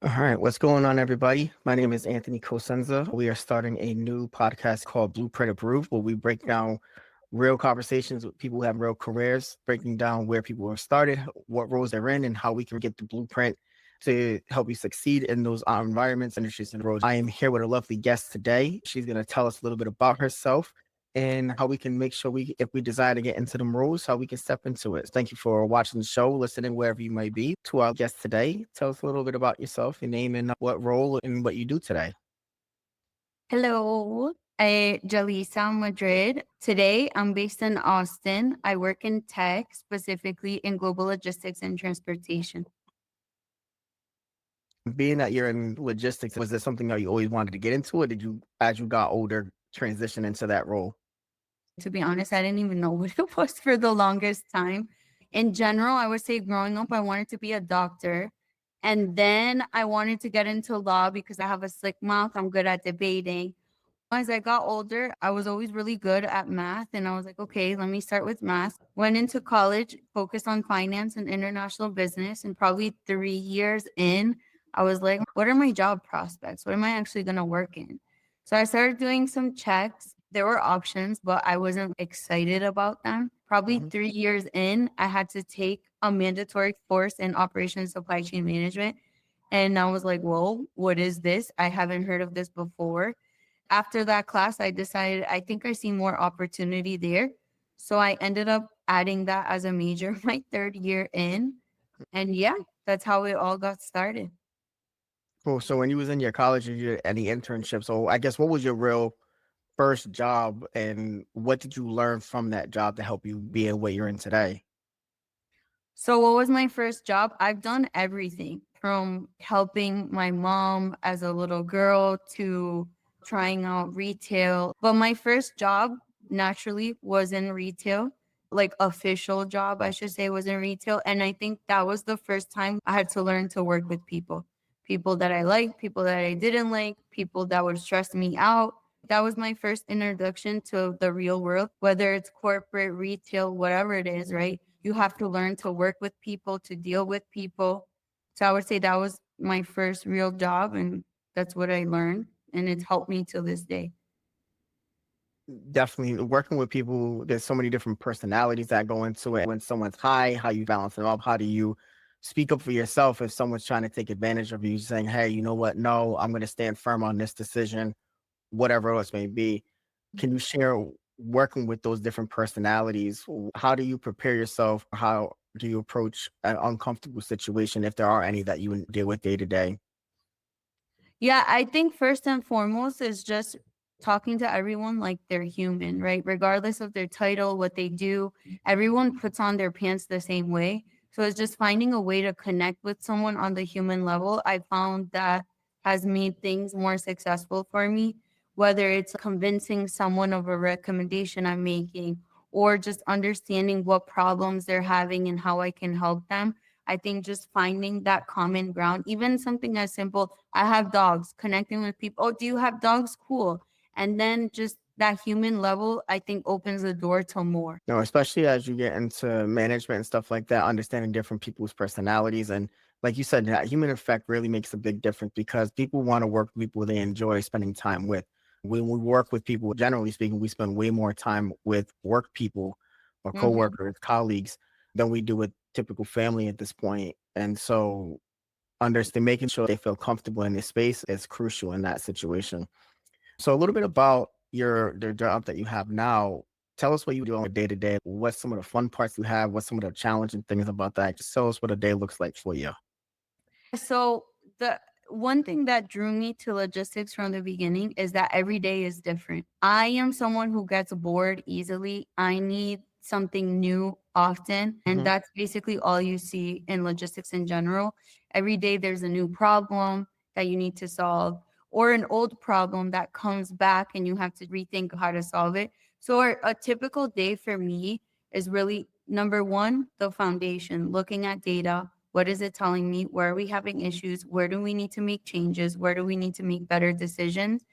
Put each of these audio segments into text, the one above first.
All right, what's going on, everybody? My name is Anthony Cosenza. We are starting a new podcast called Blueprint Approved, where we break down real conversations with people who have real careers, breaking down where people have started, what roles they're in, and how we can get the blueprint to help you succeed in those environments, industries, and roles. I am here with a lovely guest today. She's going to tell us a little bit about herself and how we can make sure if we desire to get into them roles, how we can step into it. Thank you for watching the show, listening wherever you may be. To our guest today, tell us a little bit about yourself, your name, and what role and what you do today. Hello, Jalissa Madrid. Today, I'm based in Austin. I work in tech, specifically in global logistics and transportation. Being that you're in logistics, was this something that you always wanted to get into, or did you, as you got older, transition into that role? To be honest, I didn't even know what it was for the longest time. In general, I would say growing up, I wanted to be a doctor. And then I wanted to get into law because I have a slick mouth. I'm good at debating. As I got older, I was always really good at math. And I was like, okay, let me start with math. Went into college, focused on finance and international business. And probably 3 years in, I was like, what are my job prospects? What am I actually going to work in? So I started doing some checks. There were options, but I wasn't excited about them. Probably Mhm. 3 years in, I had to take a mandatory course in operations supply chain management. And I was like, whoa, what is this? I haven't heard of this before. After that class, I decided I think I see more opportunity there. So I ended up adding that as a major my 3rd year in. And yeah, that's how it all got started. Cool. So when you was in your college, did you did any internships? So I guess what was your real first job, and what did you learn from that job to help you be in what you're in today? So, what was my first job? I've done everything from helping my mom as a little girl to trying out retail. But my first job naturally was in retail, like official job, I should say, was in retail. And I think that was the first time I had to learn to work with people that I liked, people that I didn't like, people that would stress me out. That was my first introduction to the real world, whether it's corporate, retail, whatever it is, right? You have to learn to work with people, to deal with people. So I would say that was my first real job, and that's what I learned. And it's helped me to this day. Definitely working with people, there's so many different personalities that go into it. When someone's high, how you balance them up? How do you speak up for yourself if someone's trying to take advantage of you, saying, hey, you know what? No, I'm going to stand firm on this decision, whatever else may be. Can you share working with those different personalities? How do you prepare yourself? How do you approach an uncomfortable situation, if there are any that you deal with day to day? Yeah, I think first and foremost is just talking to everyone like they're human, right? Regardless of their title, what they do, everyone puts on their pants the same way. So it's just finding a way to connect with someone on the human level. I found that has made things more successful for me, whether it's convincing someone of a recommendation I'm making or just understanding what problems they're having and how I can help them. I think just finding that common ground, even something as simple, I have dogs, connecting with people. Oh, do you have dogs? Cool. And then just that human level, I think opens the door to more. No, especially as you get into management and stuff like that, understanding different people's personalities. And like you said, that human effect really makes a big difference because people want to work with people they enjoy spending time with. When we work with people, generally speaking, we spend way more time with work people or Mhm. coworkers, colleagues than we do with typical family at this point. And so understand making sure they feel comfortable in this space is crucial in that situation. So a little bit about the job that you have now. Tell us what you do on a day to day. What's some of the fun parts you have? What's some of the challenging things about that? Just tell us what a day looks like for you. So the one thing that drew me to logistics from the beginning is that every day is different. I am someone who gets bored easily. I need something new often. And Mhm. that's basically all you see in logistics in general. Every day there's a new problem that you need to solve or an old problem that comes back and you have to rethink how to solve it. So a typical day for me is really number one, the foundation, looking at data, what is it telling me? Where are we having issues? Where do we need to make changes? Where do we need to make better decisions?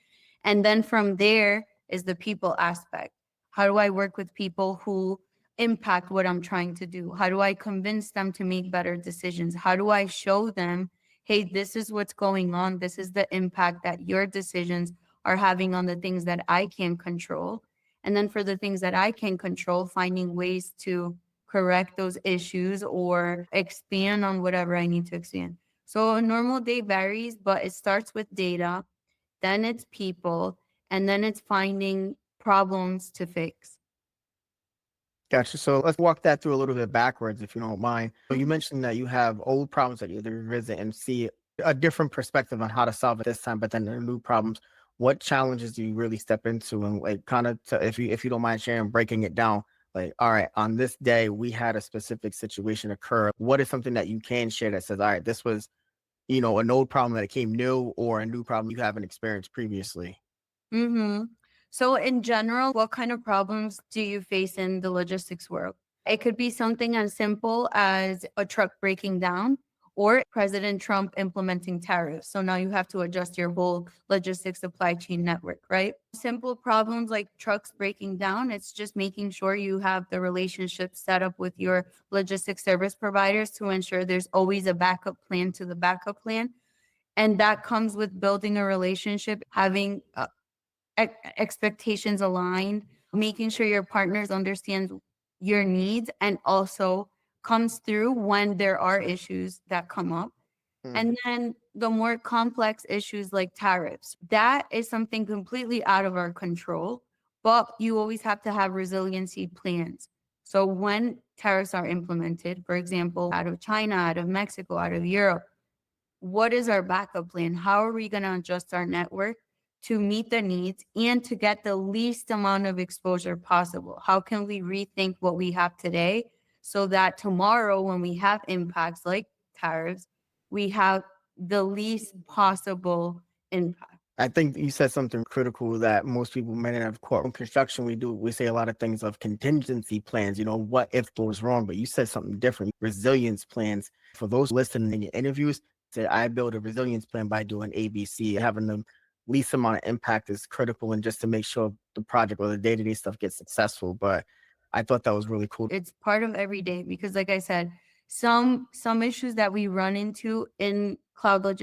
And then from there is the people aspect. How do I work with people who impact what I'm trying to do? How do I convince them to make better decisions? How do I show them hey, this is what's going on. This is the impact that your decisions are having on the things that I can control. And then for the things that I can control, finding ways to correct those issues or expand on whatever I need to expand. So a normal day varies, but it starts with data, then it's people, and then it's finding problems to fix. Gotcha. So let's walk that through a little bit backwards, if you don't mind. So you Mhm. mentioned that you have old problems that you either revisit and see a different perspective on how to solve it this time, but then the new problems. What challenges do you really step into, and like kind of, if you don't mind sharing, breaking it down? Like, all right, on this day we had a specific situation occur. What is something that you can share that says, all right, this was an old problem that it came new, or a new problem you haven't experienced previously? Mm-hmm. So, in general, what kind of problems do you face in the logistics world? It could be something as simple as a truck breaking down or President Trump implementing tariffs. So now you have to adjust your whole logistics supply chain network, right? Simple problems like trucks breaking down, it's just making sure you have the relationship set up with your logistics service providers to ensure there's always a backup plan to the backup plan. And that comes with building a relationship, having expectations aligned, making sure your partners understand your needs and also comes through when there are issues that come up. Mm. And then the more complex issues like tariffs, that is something completely out of our control, but you always have to have resiliency plans. So when tariffs are implemented, for example, out of China, out of Mexico, out of Europe, what is our backup plan? How are we going to adjust our network to meet the needs and to get the least amount of exposure possible? How can we rethink what we have today so that tomorrow, when we have impacts like tariffs, we have the least possible impact? I think you said something critical that most people may not have caught. In construction, we say a lot of things of contingency plans, what if goes wrong, but you said something different. Resilience plans. For those listening in your interviews, said I build a resilience plan by doing ABC. Having the least amount of impact is critical, and just to make sure the project or the day-to-day stuff gets successful. But I thought that was really cool. It's part of every day because like I said, some issues that we run into in cloud,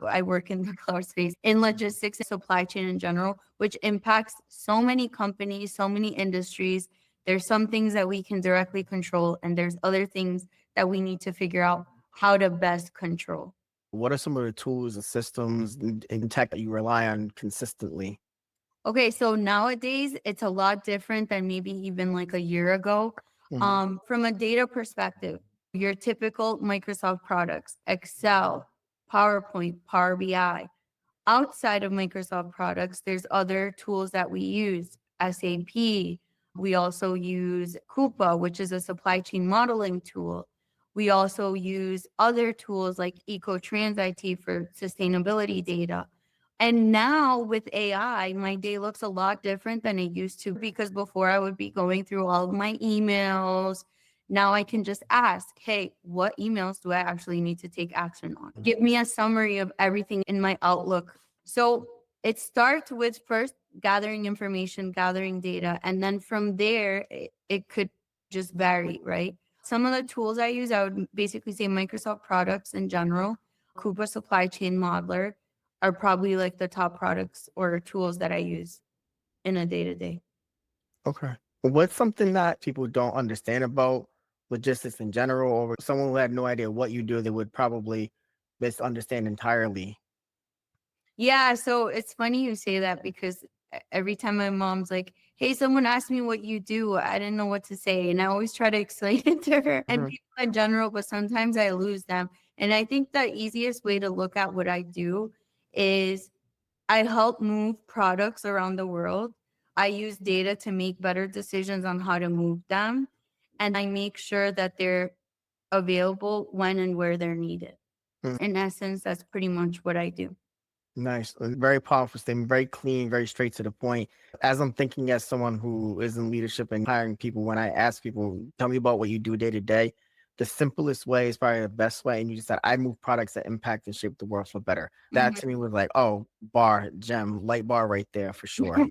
I work in the cloud space, in logistics and supply chain in general, which impacts so many companies, so many industries. There's some things that we can directly control and there's other things that we need to figure out how to best control. What are some of the tools and systems and tech that you rely on consistently? Okay, so nowadays it's a lot different than maybe even like a year ago. Mhm. From a data perspective, your typical Microsoft products, Excel, PowerPoint, Power BI. Outside of Microsoft products, there's other tools that we use, SAP. We also use Coupa, which is a supply chain modeling tool. We also use other tools like EcoTrans IT for sustainability data. And now with AI, my day looks a lot different than it used to because before I would be going through all of my emails. Now I can just ask, hey, what emails do I actually need to take action on? Give me a summary of everything in my Outlook. So it starts with first gathering information, gathering data, and then from there, it could just vary, right? Some of the tools I use, I would basically say Microsoft products in general, Coupa Supply Chain Modeler are probably like the top products or tools that I use in a day to day. Okay. What's something that people don't understand about logistics in general, or someone who had no idea what you do, they would probably misunderstand entirely? Yeah, so it's funny you say that because every time my mom's like, "Hey, someone asked me what you do," I didn't know what to say, and I always try to explain it to her and Mhm. people in general, but sometimes I lose them. And I think the easiest way to look at what I do is I help move products around the world. I use data to make better decisions on how to move them, and I make sure that they're available when and where they're needed. Mm. In essence, that's pretty much what I do. Nice. Very powerful statement, very clean, very straight to the point. As I'm thinking as someone who is in leadership and hiring people, when I ask people, tell me about what you do day to day, the simplest way is probably the best way. And you just said, I move products that impact and shape the world for better. That Mhm. to me was like, oh, bar, gem, light bar right there for sure.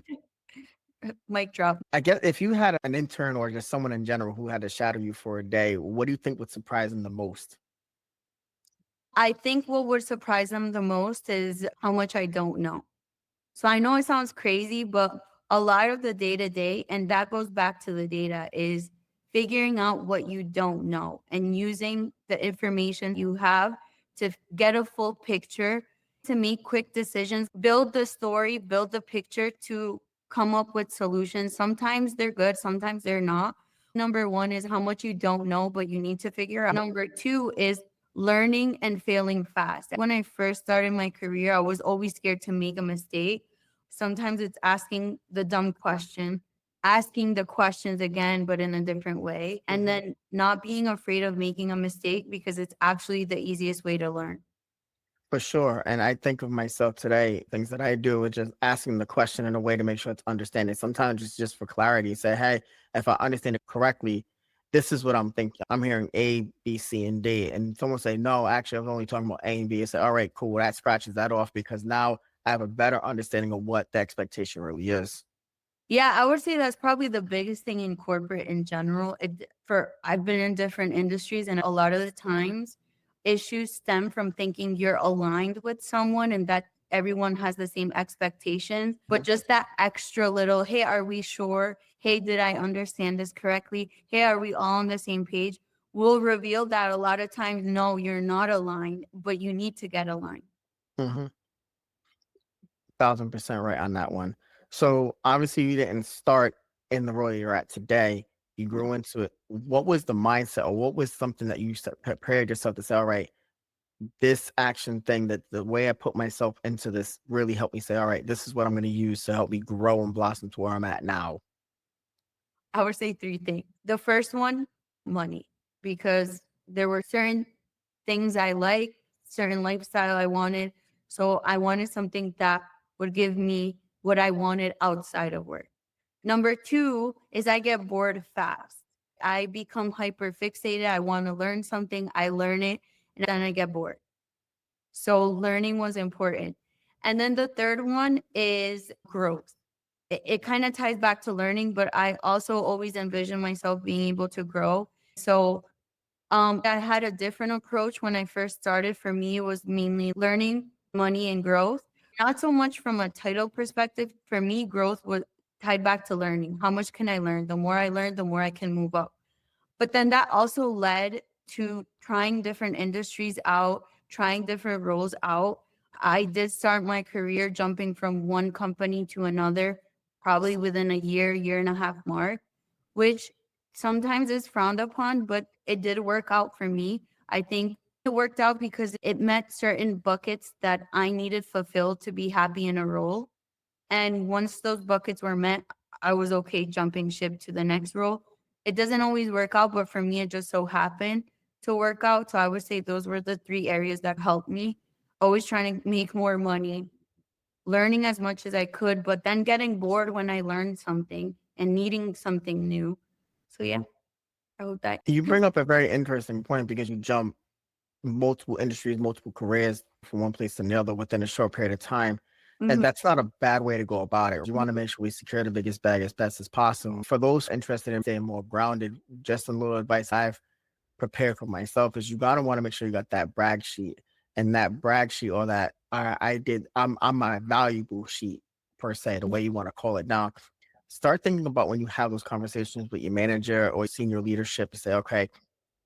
Mic drop. I guess if you had an intern or just someone in general who had to shadow you for a day, what do you think would surprise them the most? I think what would surprise them the most is how much I don't know. So I know it sounds crazy, but a lot of the day to day, and that goes back to the data, is figuring out what you don't know and using the information you have to get a full picture, to make quick decisions, build the story, build the picture to come up with solutions. Sometimes they're good, sometimes they're not. Number one is how much you don't know, but you need to figure out. Number two is learning and failing fast. When I first started my career, I was always scared to make a mistake. Sometimes it's asking the dumb question, asking the questions again, but in a different way, and then not being afraid of making a mistake because it's actually the easiest way to learn. For sure. And I think of myself today, things that I do is just asking the question in a way to make sure it's understanding. Sometimes it's just for clarity. Say, hey, if I understand it correctly, this is what I'm thinking. I'm hearing A, B, C, and D. And someone say, no, actually, I was only talking about A and B. I say, all right, cool. Well, that scratches that off because now I have a better understanding of what the expectation really is. Yeah, I would say that's probably the biggest thing in corporate in general. For I've been in different industries, and a lot of the times issues stem from thinking you're aligned with someone and that everyone has the same expectations, but just that extra little, hey, are we sure? Hey, did I understand this correctly? Hey, are we all on the same page? Will reveal that a lot of times, no, you're not aligned, but you need to get aligned. 1,000% right on that one. So obviously you didn't start in the role you're at today. You grew into it. What was the mindset, or what was something that you prepared yourself to say, all right, this action thing, that the way I put myself into this really helped me say, all right, this is what I'm going to use to help me grow and blossom to where I'm at now. I would say three things. The first one, money, because there were certain things I like, certain lifestyle I wanted. So I wanted something that would give me what I wanted outside of work. Number two is I get bored fast. I become hyper fixated. I want to learn something, I learn it, and then I get bored. So learning was important. And then the third one is growth. It kind of ties back to learning, but I also always envision myself being able to grow. So I had a different approach when I first started. For me, it was mainly learning, money, and growth. Not so much from a title perspective. For me, growth was tied back to learning. How much can I learn? The more I learn, the more I can move up. But then that also led to trying different industries out, trying different roles out. I did start my career jumping from one company to another, probably within a year, year and a half mark, which sometimes is frowned upon, but it did work out for me. I think it worked out because it met certain buckets that I needed fulfilled to be happy in a role. And once those buckets were met, I was okay jumping ship to the next role. It doesn't always work out, but for me, it just so happened to work out. So I would say those were the three areas that helped me. Always trying to make more money, learning as much as I could, but then getting bored when I learned something and needing something new. So yeah, I hope that. You bring up a very interesting point because you jump multiple industries, multiple careers from one place to the other within a short period of time. And Mhm. that's not a bad way to go about it. You want to make sure we secure the biggest bag as best as possible. For those interested in staying more grounded, just a little advice I've prepared for myself is you gotta want to make sure you got that brag sheet. And that brag sheet, or that I'm my valuable sheet per se, the way you want to call it. Now, start thinking about when you have those conversations with your manager or senior leadership to say, okay,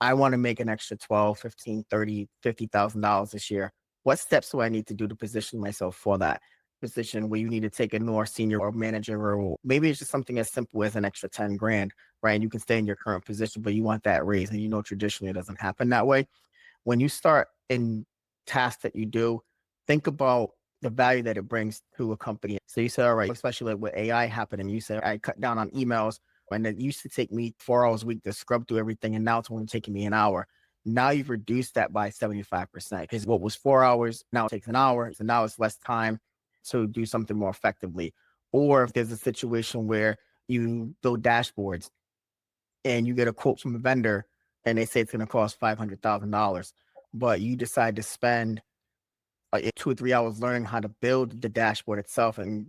I want to make an extra 12, 15, 30, $50,000 this year. What steps do I need to do to position myself for that position where you need to take a more senior or manager role? Maybe it's just something as simple as an extra 10 grand, right? And you can stay in your current position, but you want that raise. And traditionally it doesn't happen that way. When you start in tasks that you do, think about the value that it brings to a company. So you say, all right, especially like with AI happening, you say, I cut down on emails, and it used to take me 4 hours a week to scrub through everything, and now it's only taking me an hour. Now you've reduced that by 75% because what was 4 hours now takes an hour. So now it's less time to do something more effectively. Or if there's a situation where you build dashboards and you get a quote from a vendor and they say it's going to cost $500,000, but you decide to spend 2 or 3 hours learning how to build the dashboard itself and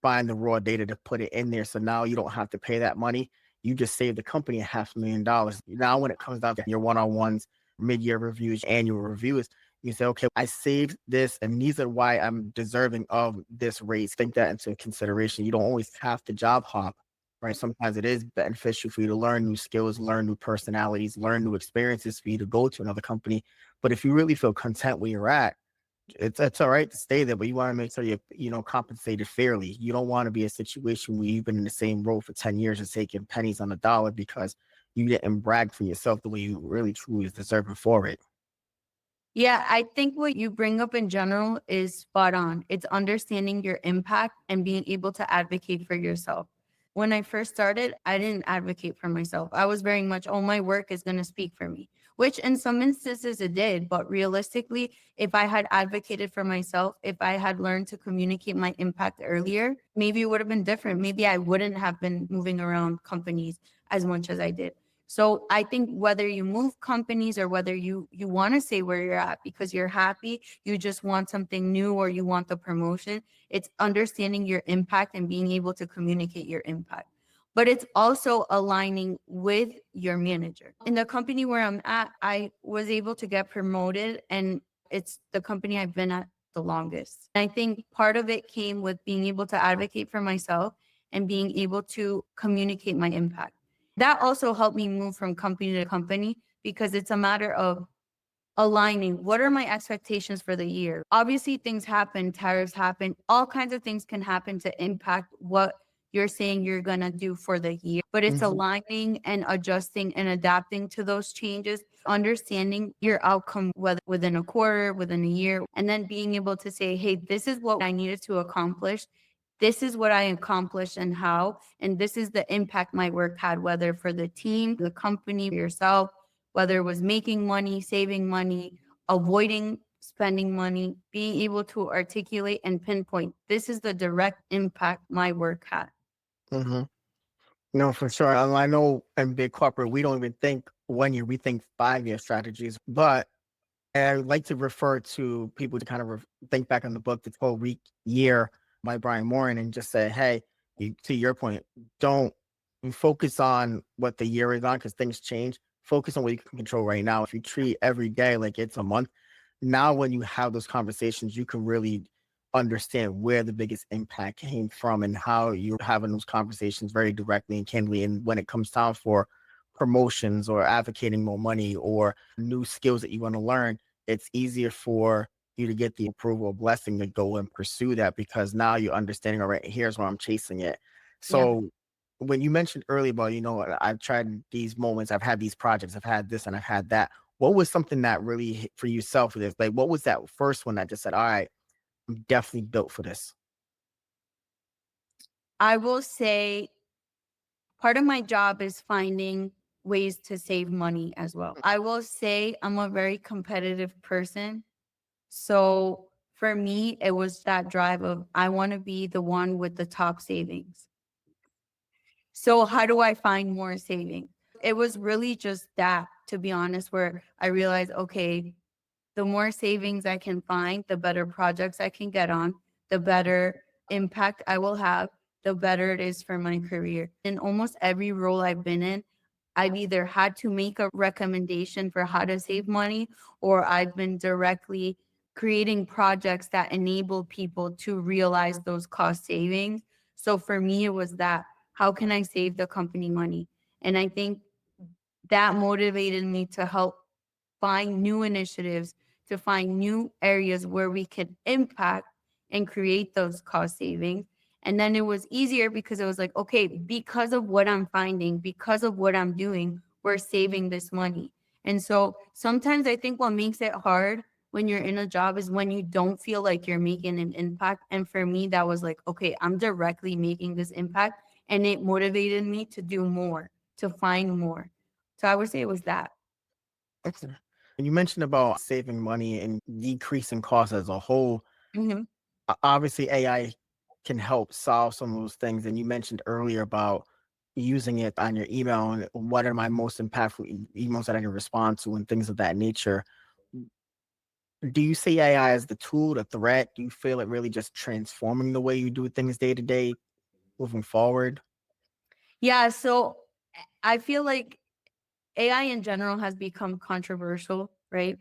find the raw data to put it in there. So now you don't have to pay that money. You just save the company $500,000. Now, when it comes down to your one-on-ones, mid-year reviews, annual reviews, You say, okay, I saved this, and these are why I'm deserving of this raise. Take that into consideration. You don't always have to job hop, right? Sometimes it is beneficial for you to learn new skills, learn new personalities, learn new experiences for you to go to another company. But if you really feel content where you're at, it's all right to stay there, but you want to make sure you're, compensated fairly. You don't want to be a situation where you've been in the same role for 10 years and taking pennies on the dollar because you didn't brag for yourself the way you really truly is deserving for it. Yeah, I think what you bring up in general is spot on. It's understanding your impact and being able to advocate for yourself. When I first started, I didn't advocate for myself. I was very much, oh, my work is going to speak for me, which in some instances it did. But realistically, if I had advocated for myself, if I had learned to communicate my impact earlier, maybe it would have been different. Maybe I wouldn't have been moving around companies as much as I did. So I think whether you move companies or whether you want to stay where you're at because you're happy, you just want something new or you want the promotion, it's understanding your impact and being able to communicate your impact. But it's also aligning with your manager. In the company where I'm at, I was able to get promoted and it's the company I've been at the longest. I think part of it came with being able to advocate for myself and being able to communicate my impact. That also helped me move from company to company because it's a matter of aligning what are my expectations for the year. Obviously, things happen, tariffs happen, all kinds of things can happen to impact what you're saying you're going to do for the year. But it's Mhm. aligning and adjusting and adapting to those changes, understanding your outcome, whether within a quarter, within a year, and then being able to say, hey, this is what I needed to accomplish. This is what I accomplished and how, and this is the impact my work had, whether for the team, the company, yourself, whether it was making money, saving money, avoiding spending money, being able to articulate and pinpoint this is the direct impact my work had. Mhm. No, for sure. I know in big corporate, we don't even think 1 year, we think 5-year strategies. But I like to refer to people to kind of think back on the book, The 12-Week Year by Brian Moran, and just say, hey, to your point, don't focus on what the year is on because things change. Focus on what you can control right now. If you treat every day like it's a month, now when you have those conversations, you can really understand where the biggest impact came from and how you're having those conversations very directly and candidly. And when it comes time for promotions or advocating more money or new skills that you want to learn, it's easier for you to get the approval or blessing to go and pursue that because now you're understanding, all right, here's where I'm chasing it. Yeah. So when you mentioned earlier about, I've tried these moments, I've had these projects, I've had this and I've had that. What was something that really hit for yourself with this? Like, what was that first one that just said, all right, I'm definitely built for this? I will say part of my job is finding ways to save money as well. I will say I'm a very competitive person. So for me, it was that drive of I want to be the one with the top savings. So how do I find more savings? It was really just that, to be honest, where I realized, okay, the more savings I can find, the better projects I can get on, the better impact I will have, the better it is for my career. In almost every role I've been in, I've either had to make a recommendation for how to save money or I've been directly creating projects that enable people to realize those cost savings. So for me, it was that how can I save the company money? And I think that motivated me to help find new initiatives, to find new areas where we could impact and create those cost savings. And then it was easier because it was like, okay, because of what I'm finding, because of what I'm doing, we're saving this money. And so sometimes I think what makes it hard when you're in a job is when you don't feel like you're making an impact. And for me, that was like, okay, I'm directly making this impact. And it motivated me to do more, to find more. So I would say it was that. Okay. And you mentioned about saving money and decreasing costs as a whole. Mhm. Obviously, AI can help solve some of those things. And you mentioned earlier about using it on your email and what are my most impactful emails that I can respond to and things of that nature. Do you see AI as the tool, the threat? Do you feel it really just transforming the way you do things day to day moving forward? Yeah, so I feel like AI in general has become controversial, right?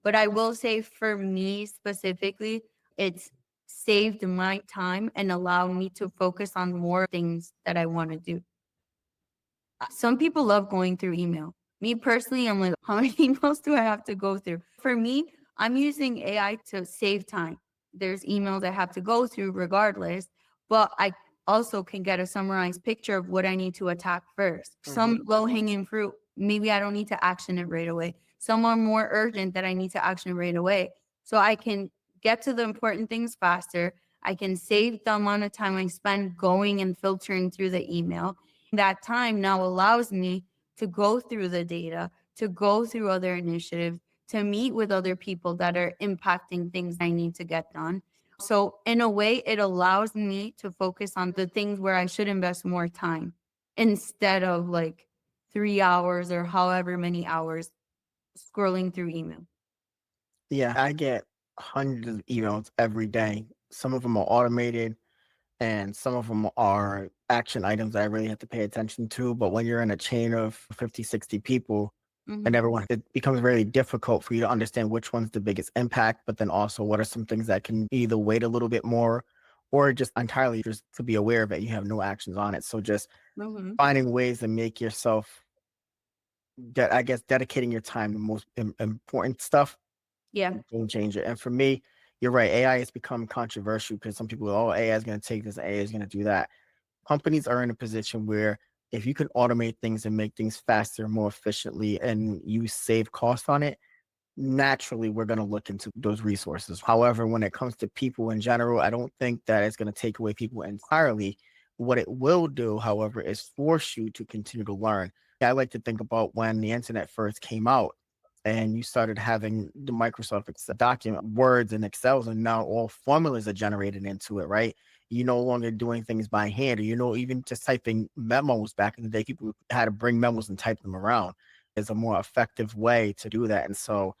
But I will say for me specifically, it's saved my time and allowed me to focus on more things that I want to do. Some people love going through email. Me personally, I'm like, how many emails do I have to go through? For me, I'm using AI to save time. There's emails I have to go through regardless, but I also can get a summarized picture of what I need to attack first. Mhm. Some low hanging fruit, maybe I don't need to action it right away. Some are more urgent that I need to action right away. So I can get to the important things faster. I can save the amount of time I spend going and filtering through the email. That time now allows me to go through the data, to go through other initiatives, to meet with other people that are impacting things I need to get done. So, in a way, it allows me to focus on the things where I should invest more time instead of like 3 hours or however many hours scrolling through email. Yeah, I get hundreds of emails every day. Some of them are automated and some of them are action items that I really have to pay attention to. But when you're in a chain of 50, 60 people and Mhm. everyone, it becomes very difficult for you to understand which one's the biggest impact, but then also what are some things that can either wait a little bit more or just entirely just to be aware of it, you have no actions on it. So just Mhm. finding ways to make yourself that I guess dedicating your time to the most important stuff, Yeah. game changer. And for me, you're right. AI has become controversial because some people, oh, AI is going to take this, AI is going to do that. Companies are in a position where if you can automate things and make things faster, more efficiently, and you save cost on it, naturally we're going to look into those resources. However, when it comes to people in general, I don't think that it's going to take away people entirely. What it will do, however, is force you to continue to learn. I like to think about when the internet first came out and you started having the Microsoft document words and Excels, and now all formulas are generated into it, right? You're no longer doing things by hand, or even just typing memos back in the day, people had to bring memos and type them around. Is a more effective way to do that. And so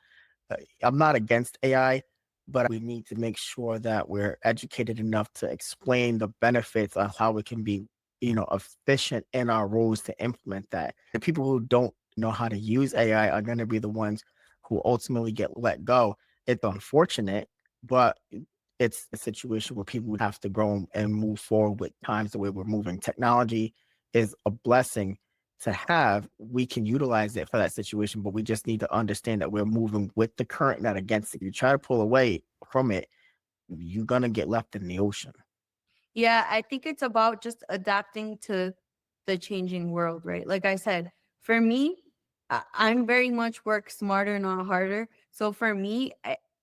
I'm not against AI, but we need to make sure that we're educated enough to explain the benefits of how it can be, efficient in our roles to implement that. The people who don't know how to use AI are going to be the ones who ultimately get let go. It's unfortunate, but it's a situation where people would have to grow and move forward with times the way we're moving. Technology is a blessing to have. We can utilize it for that situation, but we just need to understand that we're moving with the current, not against it. You try to pull away from it, you're gonna get left in the ocean. Yeah, I think it's about just adapting to the changing world, right? Like I said, for me, I'm very much work smarter, not harder. So for me,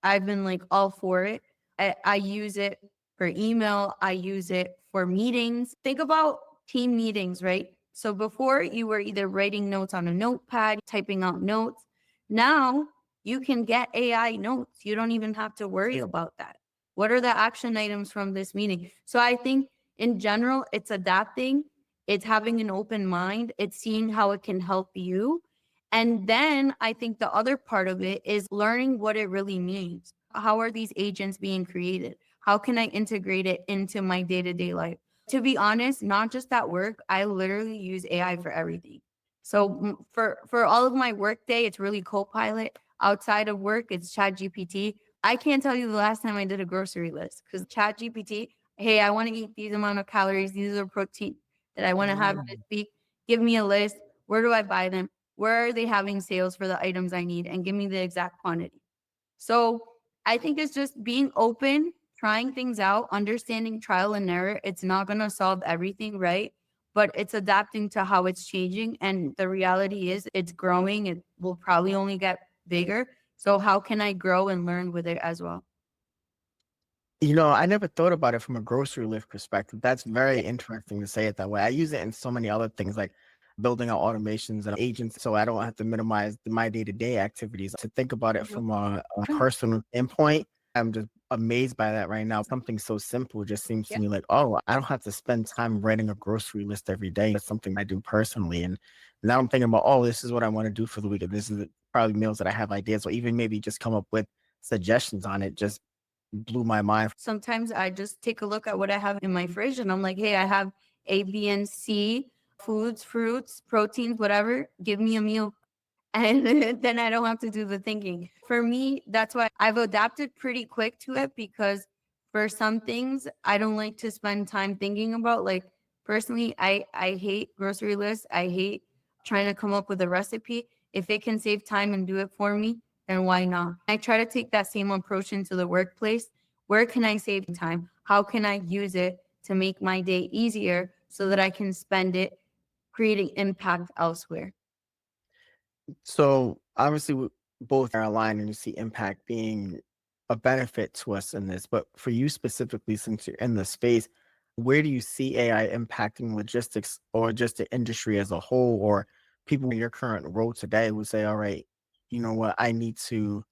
I've been like all for it. I use it for email, I use it for meetings. Think about team meetings, right? So before you were either writing notes on a notepad, typing out notes. Now you can get AI notes. You don't even have to worry about that. What are the action items from this meeting? So I think in general, it's adapting, it's having an open mind, it's seeing how it can help you. And then I think the other part of it is learning what it really means. How are these agents being created? How can I integrate it into my day to day life? To be honest, not just at work, I literally use AI for everything. So for all of my work day, it's really Copilot. Outside of work, it's Chat GPT. I can't tell you the last time I did a grocery list because Chat GPT, hey, I want to eat these amount of calories. These are protein that I want to have this Mm. week. Give me a list. Where do I buy them? Where are they having sales for the items I need? And give me the exact quantity. So I think it's just being open, trying things out, understanding trial and error. It's not going to solve everything, right? But it's adapting to how it's changing. And the reality is it's growing. It will probably only get bigger. So how can I grow and learn with it as well? I never thought about it from a grocery list perspective. That's very Yeah. interesting to say it that way. I use it in so many other things like building out automations and agents so I don't have to minimize my day-to-day activities. To think about it Mhm. from a personal endpoint, I'm just amazed by that right now. Something so simple just seems to Yeah. me like, oh, I don't have to spend time writing a grocery list every day. It's something I do personally. And now I'm thinking about, oh, this is what I want to do for the week. And this is probably meals that I have ideas or even maybe just come up with suggestions on it. Just blew my mind. Sometimes I just take a look at what I have in my fridge and I'm like, hey, I have A, B, and C foods, fruits, proteins, whatever. Give me a meal. and then I don't have to do the thinking. For me, that's why I've adapted pretty quick to it, because for some things I don't like to spend time thinking about. Like personally, I hate grocery lists. I hate trying to come up with a recipe. If it can save time and do it for me, then why not? I try to take that same approach into the workplace. Where can I save time? How can I use it to make my day easier so that I can spend it creating impact elsewhere? So obviously, we both are aligned, and you see impact being a benefit to us in this. But for you specifically, since you're in the space, where do you see AI impacting logistics or just the industry as a whole, or people in your current role today would say, all right, you know what, I need to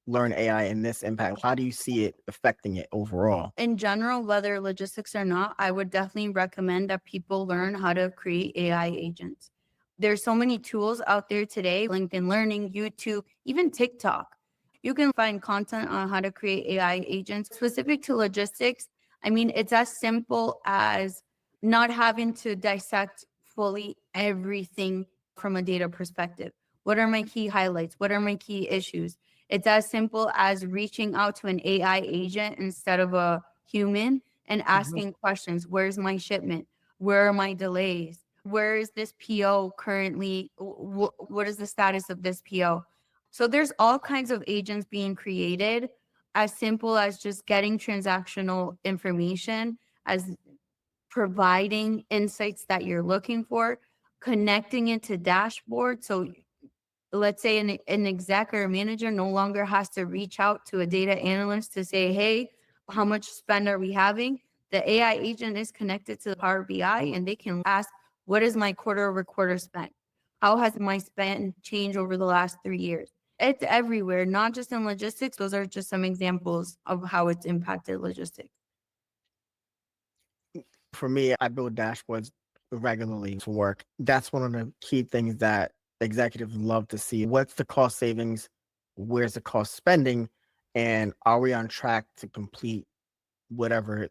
learn AI in this impact. How do you see it affecting it overall? In general, whether logistics or not, I would definitely recommend that people learn how to create AI agents. There's so many tools out there today, LinkedIn Learning, YouTube, even TikTok. You can find content on how to create AI agents specific to logistics. I mean, it's as simple as not having to dissect fully everything from a data perspective. What are my key highlights? What are my key issues? It's as simple as reaching out to an AI agent instead of a human and Mhm. asking questions. Where's my shipment? Where are my delays? Where is this PO currently? What is the status of this PO? So there's all kinds of agents being created, as simple as just getting transactional information, as providing insights that you're looking for, connecting it to dashboards. So let's say an exec or a manager no longer has to reach out to a data analyst to say, hey, how much spend are we having? The AI agent is connected to the Power BI and they can ask, what is my quarter over quarter spend? How has my spend changed over the last 3 years? It's everywhere, not just in logistics. Those are just some examples of how it's impacted logistics. For me, I build dashboards regularly for work. That's one of the key things that executives love to see. What's the cost savings? Where's the cost spending? And are we on track to complete whatever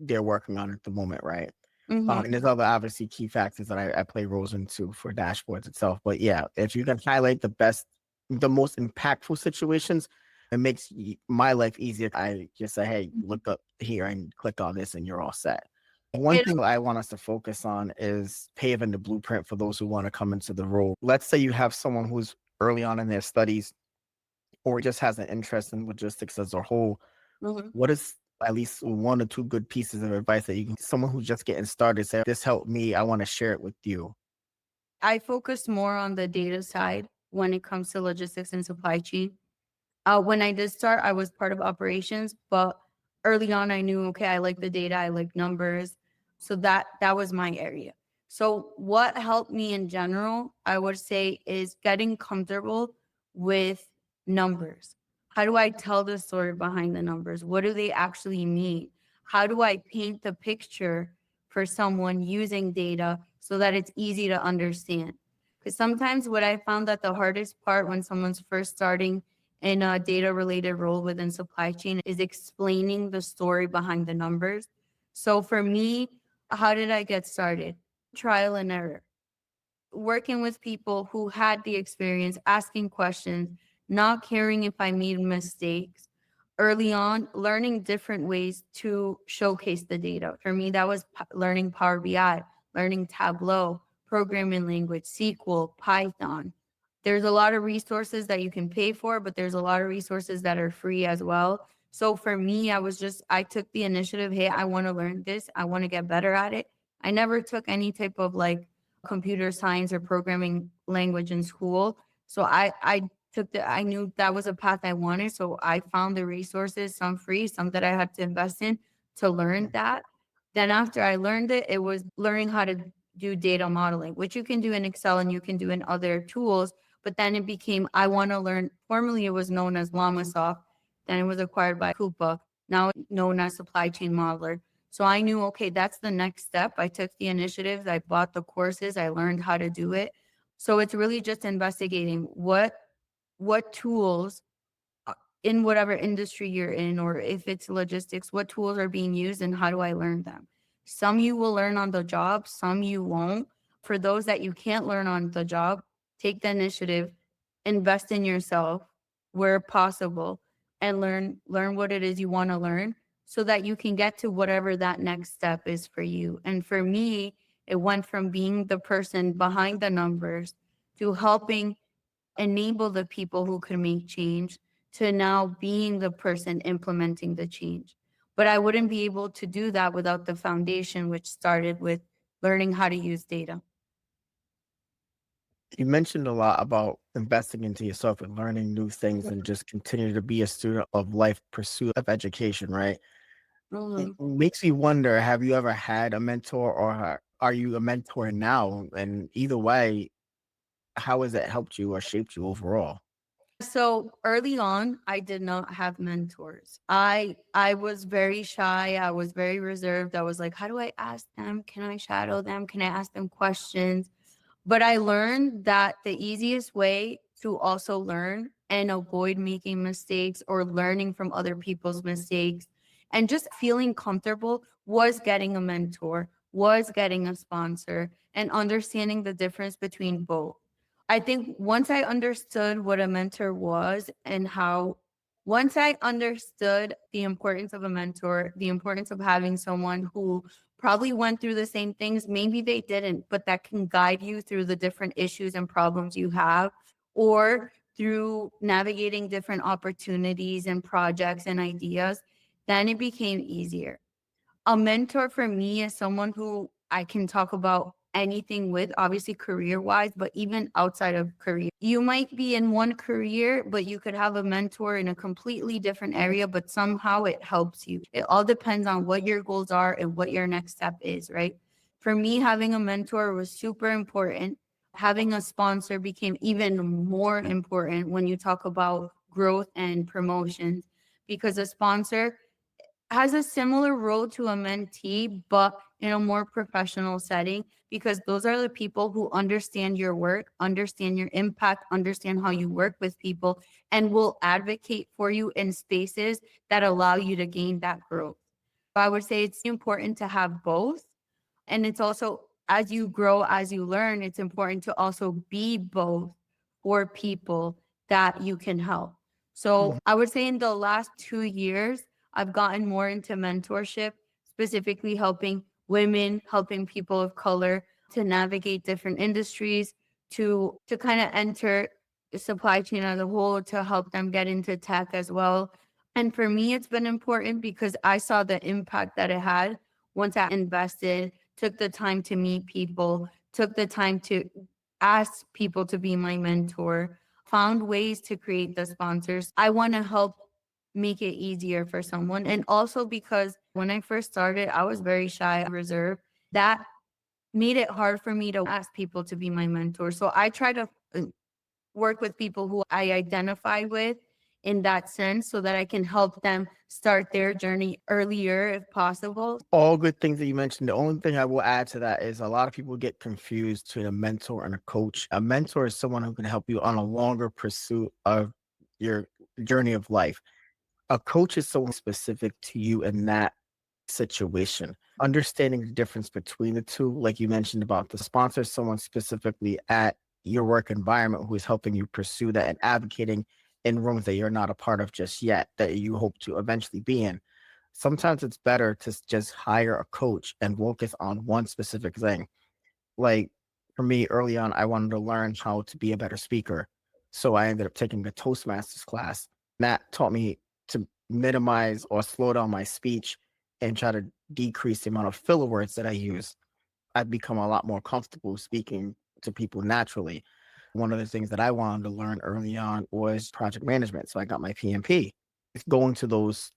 they're working on at the moment, right? Hmm. And there's other obviously key factors that I play roles into for dashboards itself. But yeah, if you can highlight the most impactful situations, it makes my life easier. I just say, hey, look up here and click on this, and you're all set. One It, thing I want us to focus on is paving the blueprint for those who want to come into the role. Let's say you have someone who's early on in their studies or just has an interest in logistics as a whole. Mhm. What is at least one or two good pieces of advice that you can someone who's just getting started say, this helped me, I want to share it with you? I focus more on the data side when it comes to logistics and supply chain. When I did start, I was part of operations, but early on, I knew, okay, I like the data, I like numbers, so that was my area. So what helped me in general, I would say, is getting comfortable with numbers. How do I tell the story behind the numbers? What do they actually mean? How do I paint the picture for someone using data so that it's easy to understand? Because sometimes what I found that the hardest part when someone's first starting in a data related role within supply chain is explaining the story behind the numbers. So for me, how did I get started? Trial and error, working with people who had the experience, asking questions, not caring if I made mistakes. Early on, learning different ways to showcase the data. For me, that was learning Power BI, learning Tableau, programming language, SQL, Python. There's a lot of resources that you can pay for, but there's a lot of resources that are free as well. So for me, I took the initiative. Hey, I want to learn this. I want to get better at it. I never took any type of like computer science or programming language in school. So I knew that was a path I wanted. So I found the resources, some free, some that I had to invest in to learn that. Then after I learned it, it was learning how to do data modeling, which you can do in Excel and you can do in other tools. But then it became, I want to learn, formerly it was known as LlamaSoft. Then it was acquired by Coupa, now it's known as Supply Chain Modeler. So I knew, okay, that's the next step. I took the initiatives, I bought the courses, I learned how to do it. So it's really just investigating what tools in whatever industry you're in, or if it's logistics, what tools are being used and how do I learn them? Some you will learn on the job, some you won't. For those that you can't learn on the job, take the initiative, invest in yourself where possible, and learn what it is you want to learn so that you can get to whatever that next step is for you. And for me, it went from being the person behind the numbers to helping enable the people who could make change to now being the person implementing the change. But I wouldn't be able to do that without the foundation, which started with learning how to use data. You mentioned a lot about investing into yourself and learning new things and just continue to be a student of life, pursuit of education, right? It Mhm. makes me wonder, have you ever had a mentor or are you a mentor now? And either way, how has it helped you or shaped you overall? So early on, I did not have mentors. I was very shy. I was very reserved. I was like, how do I ask them? Can I shadow them? Can I ask them questions? But I learned that the easiest way to also learn and avoid making mistakes or learning from other people's mistakes and just feeling comfortable was getting a mentor, was getting a sponsor, and understanding the difference between both. I think once I understood what a mentor was and how, once I understood the importance of a mentor, the importance of having someone who probably went through the same things, maybe they didn't, but that can guide you through the different issues and problems you have, or through navigating different opportunities and projects and ideas, then it became easier. A mentor for me is someone who I can talk about anything with, obviously career wise, but even outside of career. You might be in one career, but you could have a mentor in a completely different area, but somehow it helps you. It all depends on what your goals are and what your next step is, right? For me, having a mentor was super important. Having a sponsor became even more important when you talk about growth and promotions, because a sponsor has a similar role to a mentee, but in a more professional setting, because those are the people who understand your work, understand your impact, understand how you work with people, and will advocate for you in spaces that allow you to gain that growth. I would say it's important to have both. And it's also, as you grow, as you learn, it's important to also be both for people that you can help. So Mhm. I would say in the last 2 years, I've gotten more into mentorship, specifically helping women, helping people of color to navigate different industries, to kind of enter the supply chain as a whole, to help them get into tech as well. And for me, it's been important because I saw the impact that it had once I invested, took the time to meet people, took the time to ask people to be my mentor, found ways to create the sponsors. I want to help make it easier for someone. And also because when I first started, I was very shy, reserved. That made it hard for me to ask people to be my mentor. So I try to work with people who I identify with in that sense so that I can help them start their journey earlier if possible. All good things that you mentioned. The only thing I will add to that is a lot of people get confused between a mentor and a coach. A mentor is someone who can help you on a longer pursuit of your journey of life. A coach is someone specific to you in that situation. Understanding the difference between the two, like you mentioned about the sponsor, someone specifically at your work environment who is helping you pursue that and advocating in rooms that you're not a part of just yet, that you hope to eventually be in. Sometimes it's better to just hire a coach and focus on one specific thing. Like for me, early on, I wanted to learn how to be a better speaker. So I ended up taking a Toastmasters class. That taught me to minimize or slow down my speech and try to decrease the amount of filler words that I use. I've become a lot more comfortable speaking to people naturally. One of the things that I wanted to learn early on was project management. So I got my PMP. It's going to those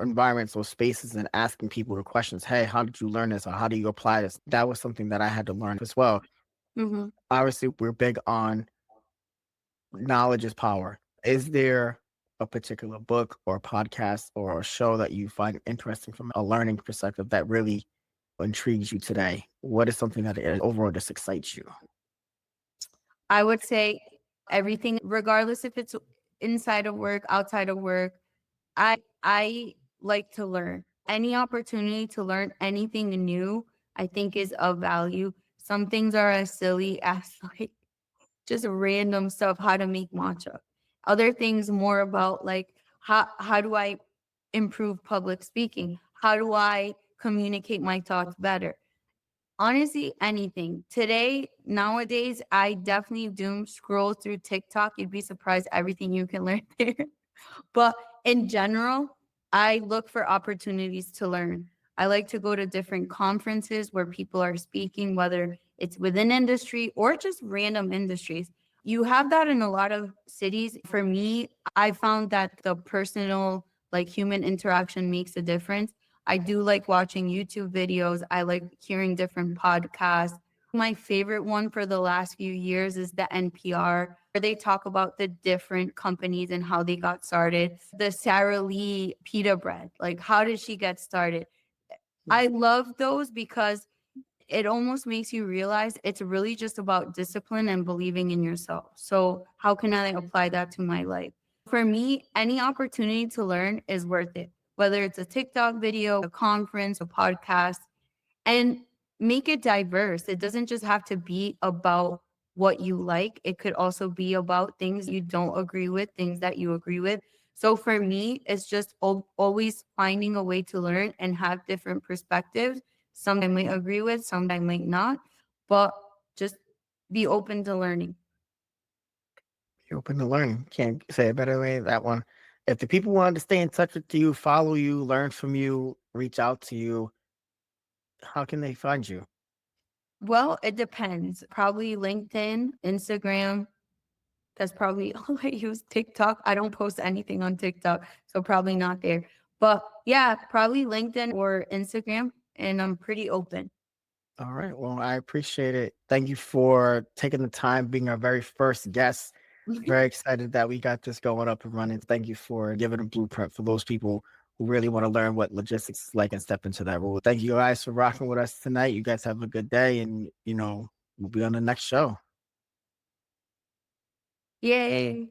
environments or spaces and asking people the questions, hey, how did you learn this or how do you apply this? That was something that I had to learn as well. Mhm. Obviously, we're big on knowledge is power. Is there a particular book or podcast or a show that you find interesting from a learning perspective that really intrigues you today? What is something that overall just excites you? I would say everything, regardless if it's inside of work, outside of work, I like to learn. Any opportunity to learn anything new, I think is of value. Some things are as silly as like just random stuff, how to make matcha. Other things more about like how do I improve public speaking? How do I communicate my thoughts better? Honestly, anything. Today, nowadays, I definitely doom scroll through TikTok. You'd be surprised everything you can learn there. But in general, I look for opportunities to learn. I like to go to different conferences where people are speaking, whether it's within industry or just random industries. You have that in a lot of cities. For me, I found that the personal, like human interaction makes a difference. I do like watching YouTube videos. I like hearing different podcasts. My favorite one for the last few years is the NPR, where they talk about the different companies and how they got started. The Sarah Lee pita bread, like how did she get started? I love those because it almost makes you realize it's really just about discipline and believing in yourself. So, how can I apply that to my life? For me, any opportunity to learn is worth it, whether it's a TikTok video, a conference, a podcast, and make it diverse. It doesn't just have to be about what you like, it could also be about things you don't agree with, things that you agree with. So for me, it's just always finding a way to learn and have different perspectives. Some I might agree with, some I might not, but just be open to learning. You're open to learning. Can't say it better way. That one. If the people wanted to stay in touch with you, follow you, learn from you, reach out to you, how can they find you? Well, it depends. Probably LinkedIn, Instagram. That's probably all I use. TikTok. I don't post anything on TikTok, so probably not there. But yeah, probably LinkedIn or Instagram, and I'm pretty open. All right. Well, I appreciate it. Thank you for taking the time, being our very first guest. Very excited that we got this going up and running. Thank you for giving a blueprint for those people who really want to learn what logistics is like and step into that role. Thank you guys for rocking with us tonight. You guys have a good day, and we'll be on the next show. Yay.